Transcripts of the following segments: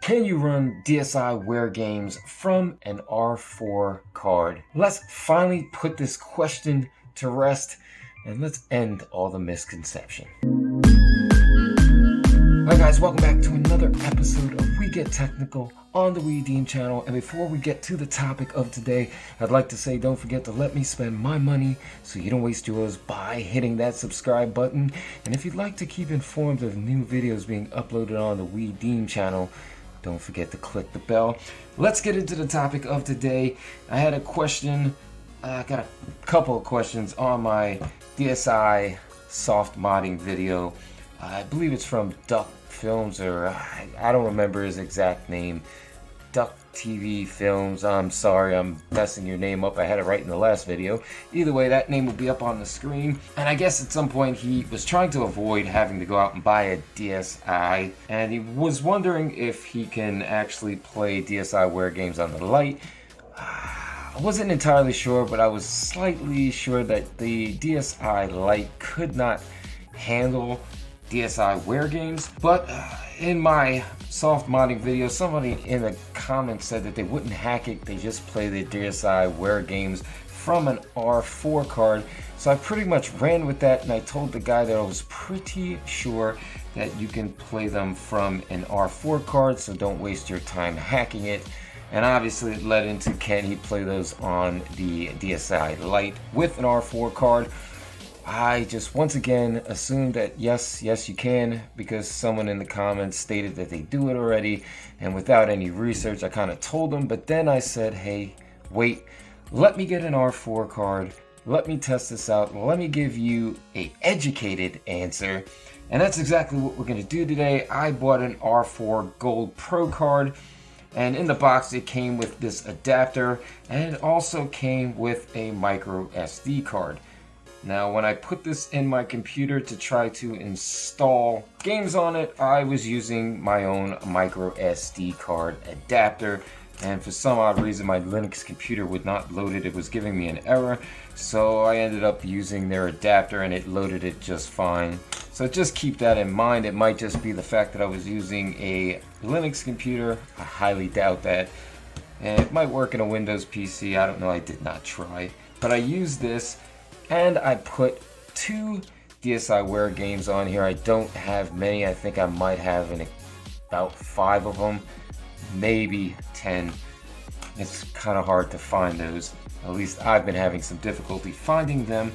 Can you run DSiWare Games from an R4 card? Let's finally put this question to rest and let's end all the misconception. Hi guys, welcome back to another episode of We Get Technical on the Deem channel. And before we get to the topic of today, I'd like to say don't forget to let me spend my money so you don't waste yours by hitting that subscribe button. And if you'd like to keep informed of new videos being uploaded on the Deem channel, don't forget to click the bell. Let's get into the topic of today. I had a question, I got a couple of questions on my DSi soft modding video. I believe it's from Duck Films, or I don't remember his exact name. Duck TV Films. I'm sorry, I'm messing your name up. I had it right in the last video. Either way, that name will be up on the screen. And I guess at some point he was trying to avoid having to go out and buy a DSi, and he was wondering if he can actually play DSiWare games on the Lite. I wasn't entirely sure, but I was slightly sure that the DSi Lite could not handle DSiWare games, but in my soft modding video, somebody in the comments said that they wouldn't hack it, they just play the DSiWare games from an R4 card. So I pretty much ran with that, and I told the guy that I was pretty sure that you can play them from an R4 card, so don't waste your time hacking it. And obviously it led into, can he play those on the DSi Lite with an R4 card? I just once again assumed that yes you can, because someone in the comments stated that they do it already, and without any research I kind of told them. But then I said, hey, wait, let me get an R4 card, let me test this out, let me give you a educated answer. And that's exactly what we're going to do today. I bought an R4 Gold Pro card, and in the box it came with this adapter, and it also came with a micro SD card. Now, when I put this in my computer to try to install games on it, I was using my own micro SD card adapter, and for some odd reason my Linux computer would not load it. It was giving me an error, so I ended up using their adapter and it loaded it just fine. So just keep that in mind. It might just be the fact that I was using a Linux computer. I highly doubt that. And it might work in a Windows PC. I don't know. I did not try. But I used this, and I put two DSiWare games on here. I don't have many. I think I might have about 5 of them, maybe 10. It's kind of hard to find those. At least I've been having some difficulty finding them.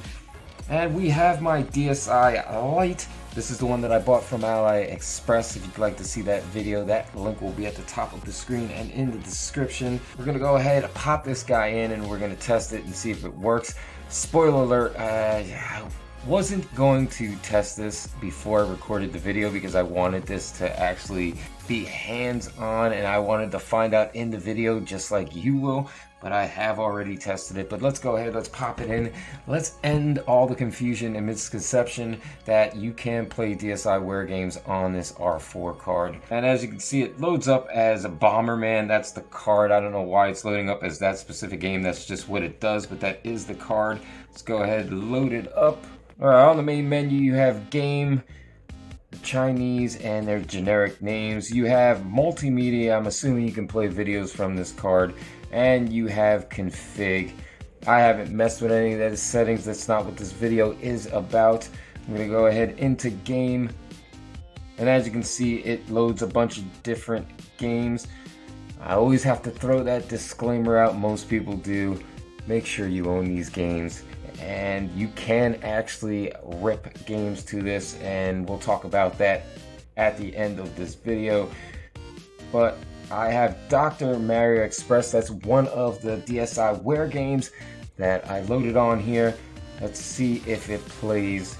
And we have my DSi Lite. This is the one that I bought from AliExpress. If you'd like to see that video, that link will be at the top of the screen and in the description. We're going to go ahead and pop this guy in, and we're going to test it and see if it works. Spoiler alert, I wasn't going to test this before I recorded the video because I wanted this to actually be hands-on, and I wanted to find out in the video just like you will. But I have already tested it. But let's go ahead, let's pop it in. Let's end all the confusion and misconception that you can play DSiWare games on this R4 card. And as you can see, it loads up as a Bomberman. That's the card. I don't know why it's loading up as that specific game. That's just what it does, but that is the card. Let's go ahead and load it up. All right, on the main menu, you have game, Chinese, and their generic names. You have multimedia. I'm assuming you can play videos from this card. And you have config. I haven't messed with any of those settings. That's not what this video is about. I'm going to go ahead into game. And as you can see, it loads a bunch of different games. I always have to throw that disclaimer out. Most people do. Make sure you own these games. And you can actually rip games to this, and we'll talk about that at the end of this video. But I have Dr. Mario Express. That's one of the DSiWare games that I loaded on here. Let's see if it plays.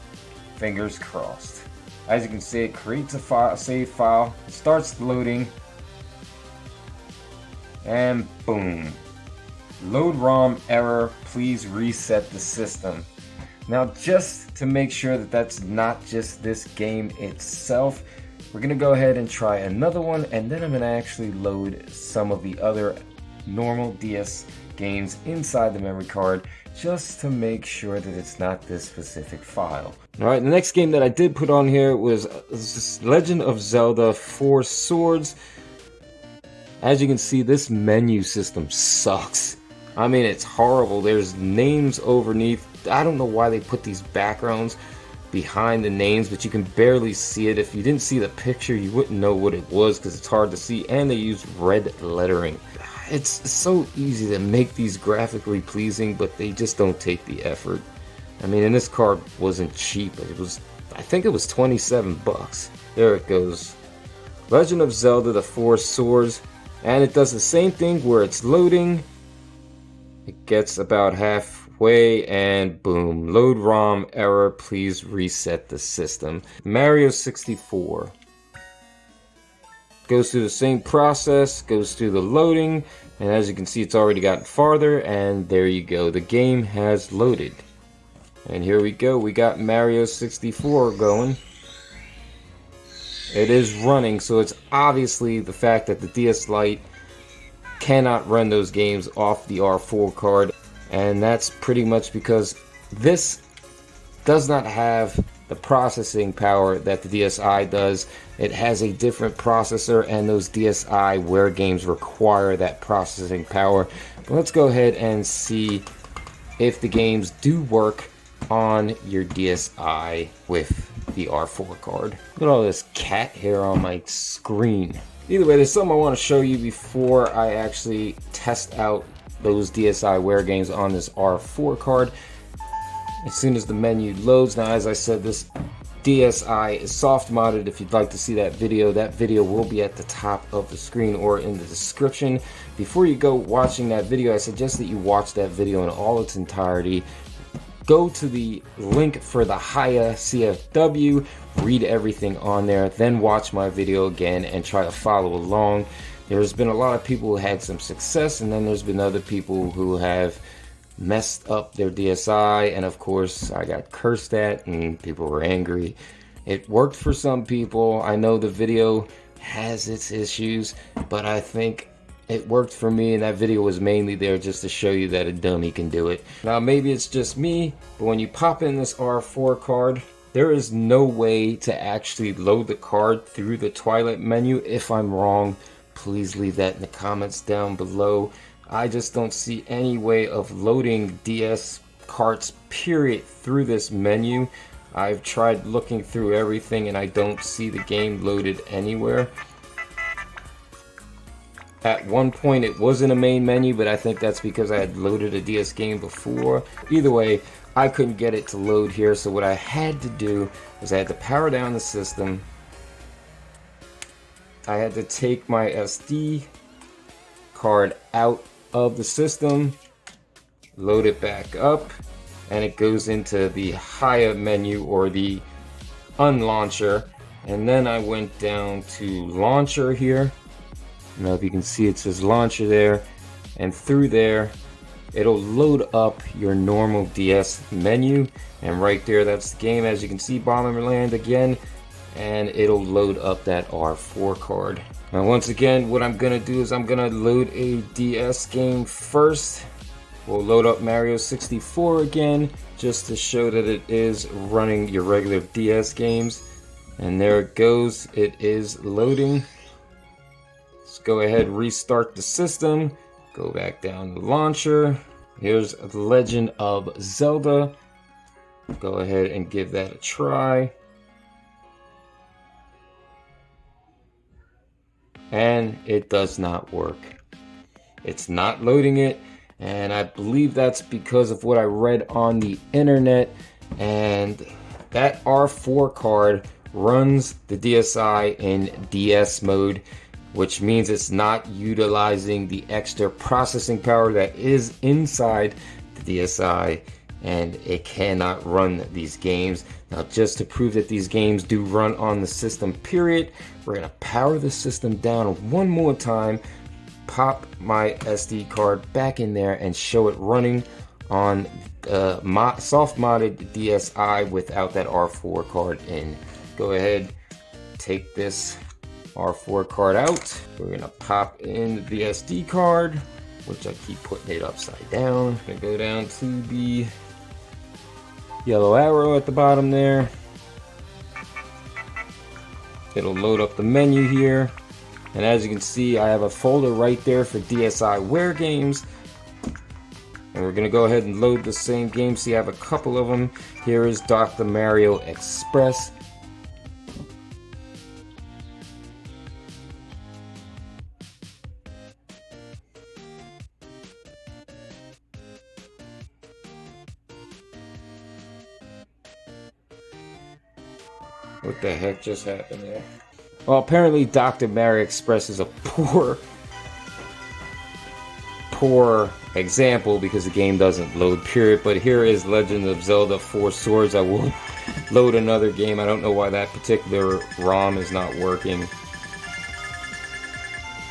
Fingers crossed. As you can see, it creates a save file, starts loading, and boom. Load ROM error, please reset the system. Now, just to make sure that that's not just this game itself, we're going to go ahead and try another one, and then I'm going to actually load some of the other normal DS games inside the memory card just to make sure that it's not this specific file. Alright, the next game that I did put on here was Legend of Zelda 4 Swords. As you can see, this menu system sucks. I mean, it's horrible. There's names underneath. I don't know why they put these backgrounds behind the names, but you can barely see it. If you didn't see the picture, you wouldn't know what it was because it's hard to see, and they use red lettering. It's so easy to make these graphically pleasing, but they just don't take the effort. I mean, and this card wasn't cheap. I think it was 27 bucks. There it goes. Legend of Zelda: The Four Swords. And it does the same thing where it's loading. It gets about halfway and boom. Load ROM error. Please reset the system. Mario 64. Goes through the same process. Goes through the loading. And as you can see, it's already gotten farther. And there you go. The game has loaded. And here we go. We got Mario 64 going. It is running, so it's obviously the fact that the DS Lite cannot run those games off the R4 card, and that's pretty much because this does not have the processing power that the DSi does. It has a different processor, and those DsiWare games require that processing power. But let's go ahead and see if the games do work on your DSi with the R4 card. Look at all this cat hair on my screen. Either way, there's something I want to show you before I actually test out those DSiWare games on this R4 card. As soon as the menu loads, now as I said, this DSi is soft modded. If you'd like to see that video will be at the top of the screen or in the description. Before you go watching that video, I suggest that you watch that video in all its entirety. Go to the link for the Haya CFW, read everything on there, then watch my video again and try to follow along. There's been a lot of people who had some success, and then there's been other people who have messed up their DSi, and of course I got cursed at and people were angry. It worked for some people. I know the video has its issues, but I think it worked for me, and that video was mainly there just to show you that a dummy can do it. Now maybe it's just me, but when you pop in this R4 card, there is no way to actually load the card through the Twilight menu. If I'm wrong, please leave that in the comments down below. I just don't see any way of loading DS carts period through this menu. I've tried looking through everything and I don't see the game loaded anywhere. At one point it was in a main menu, but I think that's because I had loaded a DS game before. Either way, I couldn't get it to load here, so what I had to do was I had to power down the system. I had to take my SD card out of the system, load it back up, and it goes into the Haya menu or the unlauncher. And then I went down to launcher here. Now if you can see, it says launcher there, and through there it'll load up your normal DS menu, and right there that's the game. As you can see, Bomberland again, and it'll load up that R4 card. Now once again, what I'm gonna do is I'm gonna load a DS game first. We'll load up Mario 64 again just to show that it is running your regular DS games, and there it goes. It is loading. Let's go ahead, restart the system, go back down the launcher. Here's The Legend of Zelda. Go ahead and give that a try. And it does not work. It's not loading it, and I believe that's because of what I read on the internet. And that R4 card runs the DSi in DS mode, which means it's not utilizing the extra processing power that is inside the DSi, and it cannot run these games. Now just to prove that these games do run on the system period, we're going to power the system down one more time, pop my SD card back in there, and show it running on soft modded DSi without that R4 card in. Go ahead, take this R4 card out. We're gonna pop in the SD card, which I keep putting it upside down. Gonna go down to the yellow arrow at the bottom there. It'll load up the menu here. And as you can see, I have a folder right there for DsiWare Games. And we're going to go ahead and load the same game. See, I have a couple of them. Here is Dr. Mario Express. What the heck just happened there? Well, apparently Dr. Mario Express is a poor example because the game doesn't load, period. But here is Legend of Zelda 4 Swords. I will load another game. I don't know why that particular ROM is not working.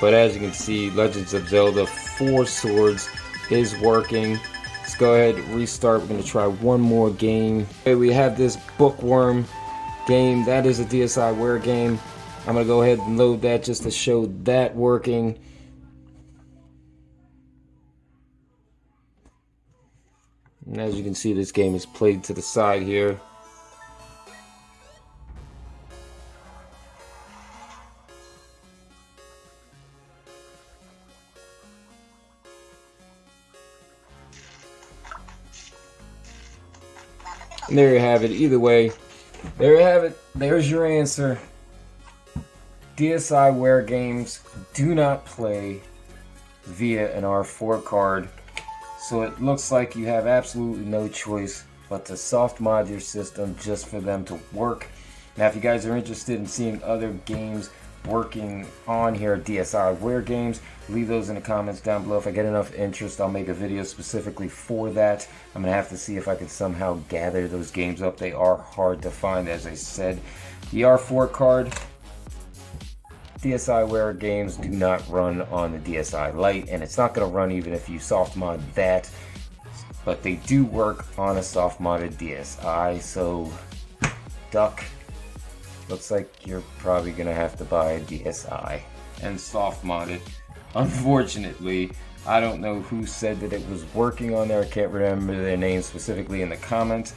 But as you can see, Legends of Zelda 4 Swords is working. Let's go ahead and restart. We're going to try one more game. Okay, we have this Bookworm game. That is a DsiWare game. I'm going to go ahead and load that just to show that working. And as you can see, this game is played to the side here. And there you have it. Either way, there you have it. There's your answer. DsiWare Games do not play via an R4 card. So it looks like you have absolutely no choice but to soft mod your system just for them to work. Now, if you guys are interested in seeing other games working on here at DsiWare Games, leave those in the comments down below. If I get enough interest, I'll make a video specifically for that. I'm going to have to see if I can somehow gather those games up. They are hard to find, as I said. The R4 card, DsiWare Games do not run on the DSI Lite, and it's not going to run even if you soft mod that, but they do work on a soft modded DSI, so duck. Looks like you're probably going to have to buy a DSI and soft mod it. Unfortunately, I don't know who said that it was working on there. I can't remember their name specifically in the comments,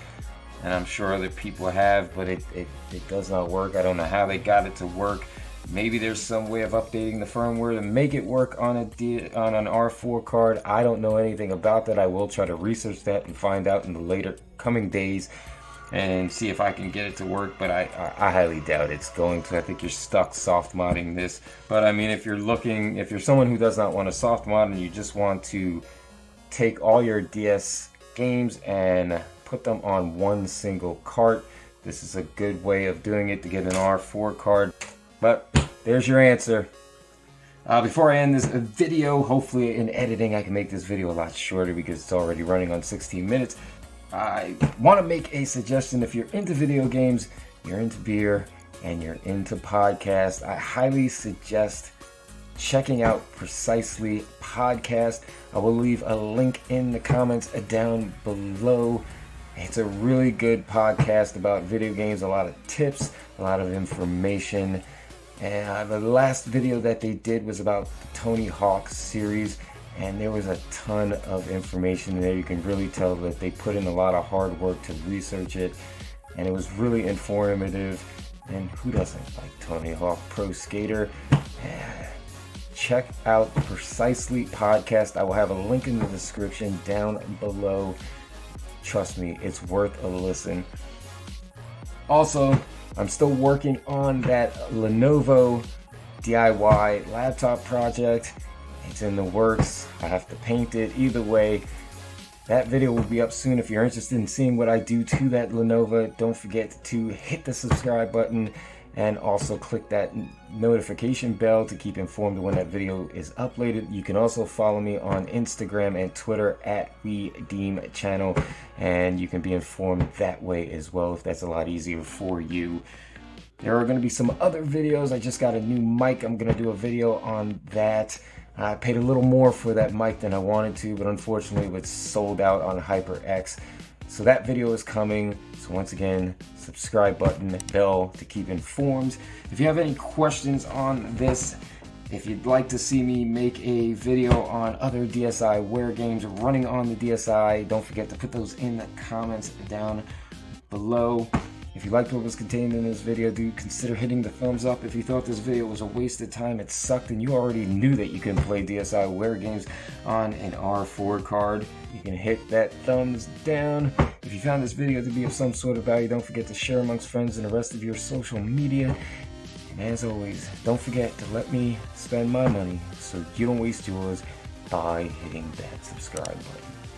and I'm sure other people have, but it does not work. I don't know how they got it to work. Maybe there's some way of updating the firmware to make it work on an R4 card. I don't know anything about that. I will try to research that and find out in the later coming days and see if I can get it to work, but I highly doubt it's going to. I think you're stuck soft modding this. But I mean, if you're someone who does not want to soft mod and you just want to take all your DS games and put them on one single cart, this is a good way of doing it to get an R4 card. But there's your answer. Before I end this video, hopefully in editing I can make this video a lot shorter because it's already running on 16 minutes. I want to make a suggestion. If you're into video games, you're into beer, and you're into podcasts, I highly suggest checking out Precisely Podcast. I will leave a link in the comments down below. It's a really good podcast about video games, a lot of tips, a lot of information. And the last video that they did was about the Tony Hawk series, and there was a ton of information there. You can really tell that they put in a lot of hard work to research it, and it was really informative. And who doesn't like Tony Hawk Pro Skater? Check out Precisely Podcast. I will have a link in the description down below. Trust me, it's worth a listen. Also, I'm still working on that Lenovo DIY laptop project. It's in the works. I have to paint it. Either way, that video will be up soon. If you're interested in seeing what I do to that Lenovo, don't forget to hit the subscribe button and also click that notification bell to keep informed when that video is uploaded. You can also follow me on Instagram and Twitter at Deem channel, and you can be informed that way as well if that's a lot easier for you. There are going to be some other videos. I just got a new mic. I'm going to do a video on that. I paid a little more for that mic than I wanted to, but unfortunately it was sold out on HyperX. So that video is coming. So once again, subscribe button, bell to keep informed. If you have any questions on this, if you'd like to see me make a video on other DsiWare games running on the DSi, don't forget to put those in the comments down below. If you liked what was contained in this video, do consider hitting the thumbs up. If you thought this video was a waste of time, it sucked, and you already knew that you can play DsiWare Games on an R4 card, you can hit that thumbs down. If you found this video to be of some sort of value, don't forget to share amongst friends and the rest of your social media. And as always, don't forget to let me spend my money so you don't waste yours by hitting that subscribe button.